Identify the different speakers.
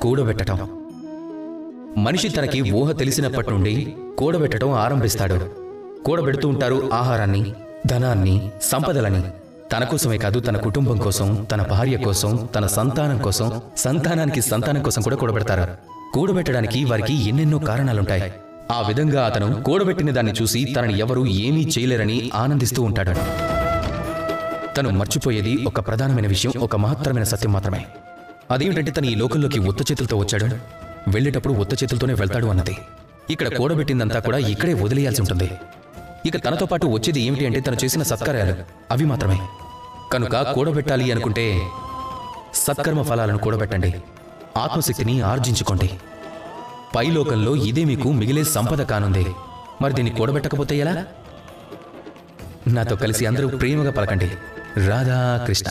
Speaker 1: కూడబెట్టడం. మనిషి తనకి ఊహ తెలిసినప్పటి నుండి కూడబెట్టడం ఆరంభిస్తాడు. కూడబెడుతూ ఉంటారు ఆహారాన్ని, ధనాన్ని, సంపదలని. తన కోసమే కాదు, తన కుటుంబం కోసం, తన భార్య కోసం, తన సంతానం కోసం, సంతానం కోసం కూడా కూడబెడతారు. కూడబెట్టడానికి వారికి ఎన్నెన్నో కారణాలుంటాయి. ఆ విధంగా అతను కూడబెట్టిన దాన్ని చూసి తనని ఎవరూ ఏమీ చేయలేరని ఆనందిస్తూ ఉంటాడు. తను మర్చిపోయేది ఒక ప్రధానమైన విషయం, ఒక మహత్తరమైన సత్యం మాత్రమే. అదేమిటంటే తను ఈ లోకంలోకి ఉత్త చేతులతో వచ్చాడు, వెళ్ళేటప్పుడు ఉత్త చేతులతోనే వెళ్తాడు అన్నది. ఇక్కడ కూడబెట్టిందంతా కూడా ఇక్కడే వదిలేయాల్సి ఉంటుంది. ఇక తనతో పాటు వచ్చేది ఏమిటి అంటే తను చేసిన సత్కార్యాలు, అవి మాత్రమే. కనుక కూడబెట్టాలి అనుకుంటే సత్కర్మ ఫలాలను కూడబెట్టండి, ఆత్మశక్తిని ఆర్జించుకోండి. పైలోకంలో ఇదే మీకు మిగిలే సంపద కానుంది. మరి దీన్ని కూడబెట్టకపోతే ఎలా? నాతో కలిసి అందరూ ప్రేమగా పలకండి, రాధాకృష్ణ.